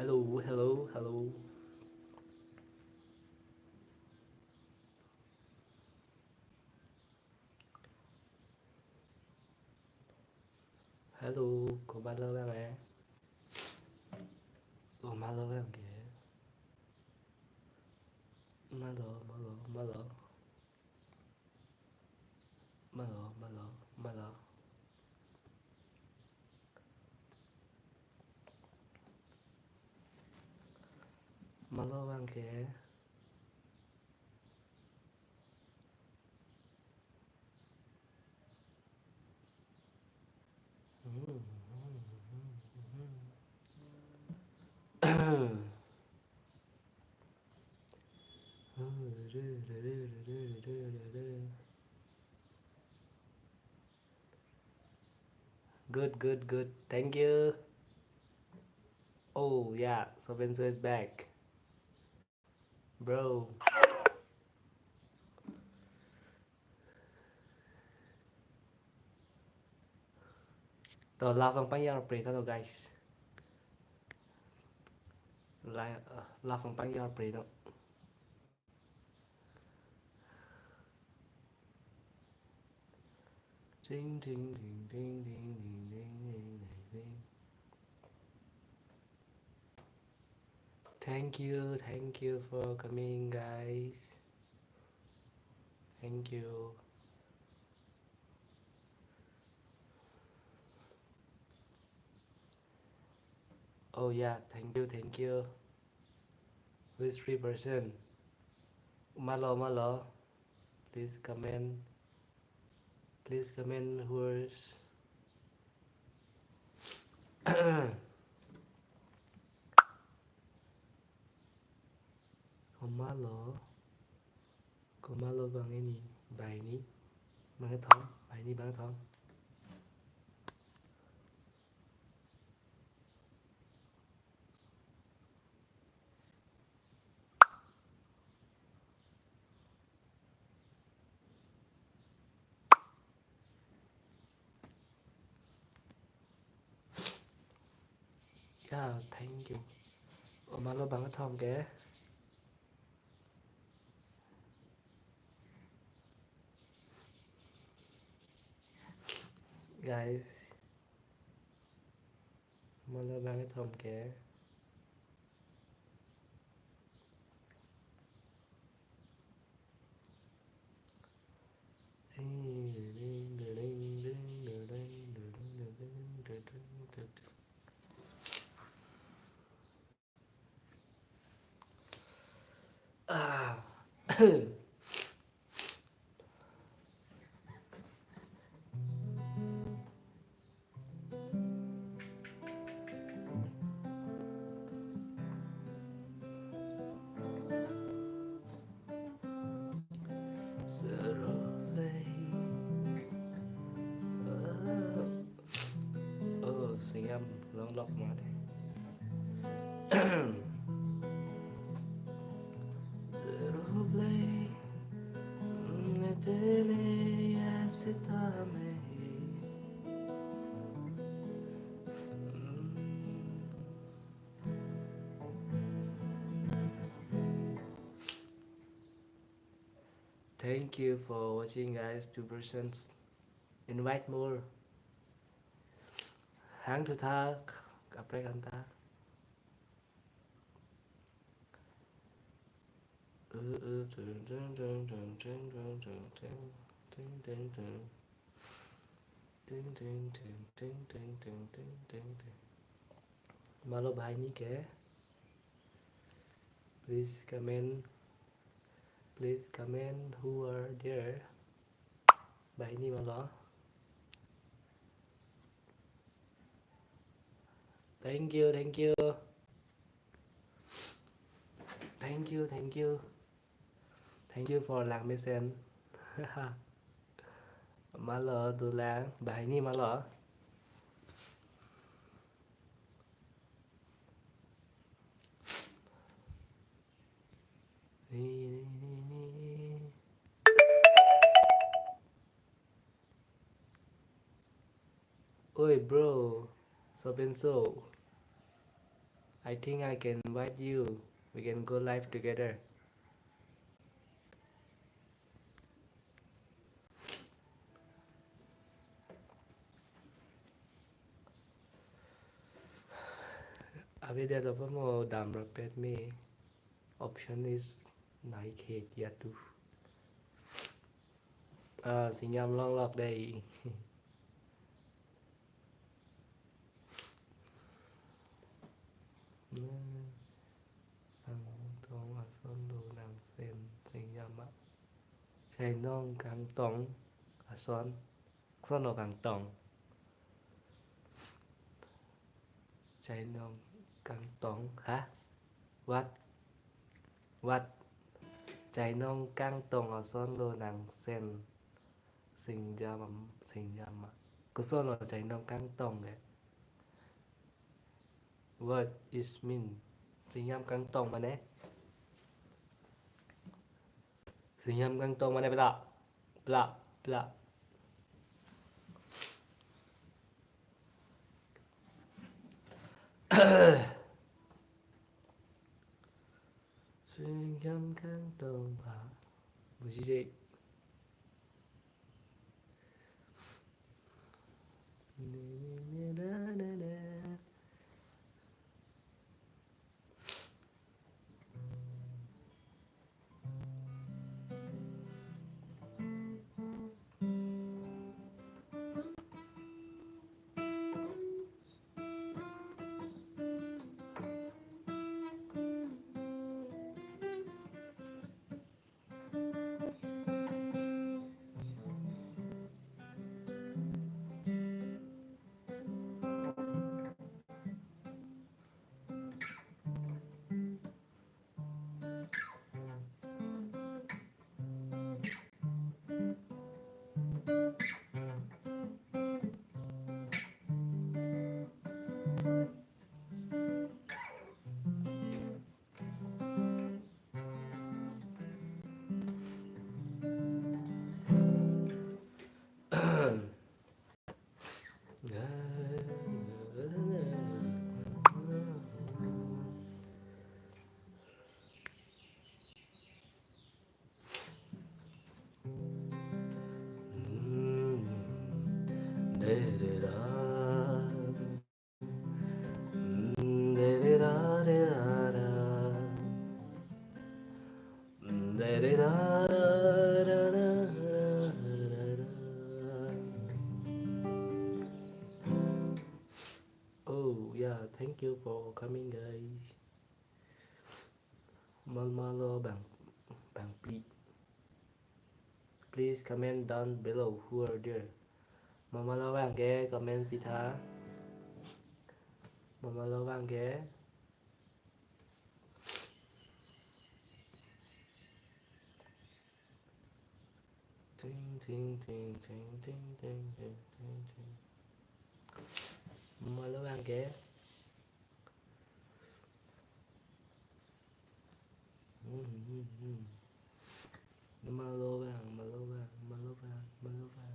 Hello, hello, hello. Hello, có ba lô em à? Ủa ba lô em kìa. Malo, malo, malo, malo, malo, malo. Malo em kìa. Good, good, good. Thank you. Oh yeah, so Spencer is back, bro. The love ang pangyayari preta to guys. Love ang pangyayari preta. Ding ding ding ding ding ding ding ding ding. Thank you for coming, guys. Thank you. Oh yeah, thank you. With 3%. Malo, malo. Please comment. Please comment who's. Kung malo bang ini. Bài ní. Bằng cái thong. Bài ní bằng cái thong. Yeah, thank you. Malo bằng cái thong kìa. Guys. Malo bằng cái thong kìa. Ah. Sing âm lon lọc mà đấy. Play metele asitame. Thank you for watching, guys. 2%. Invite more. Hang to talk. Kapre kanta. Malo bài ní kẻ. Please comment. Please comment who are there. Bài ní malo. Thank you, thank you, thank you, thank you, thank you for lạc mesen. Malo tu lang, bài ni malo. Oi bro, so been so. I think I can invite you. We can go live together. Avida the more damn rapid me. Option is Nike Yatu. Xin nhầm long lọc đây. Thằng Tông ở son đồ nàng sen. Xin nhầm ạ. Chạy nông càng tông ở son. Son đồ càng tông. Chạy nông càng tông hả? What? What? Chạy nông càng tông ở son đồ nàng sen. Xin nhầm ạ. Có son đồ chạy nông càng tông đấy. What is mean? Xin nhầm càng tông mà nè. Xin nhầm càng tông mà nè bla. Bla. Bla. Xin nhầm càng tông hả? 뭐지? Oh yeah, thank you for coming guys. Malmalo bang please comment down below who are there. Malmalo bang ghé comment pita. Malmalo bang ghé. Ting ting ting ting ting ting ting ting ting. Malmalo bang ghé. Malo bang, malo bang, malo bang, malo bang.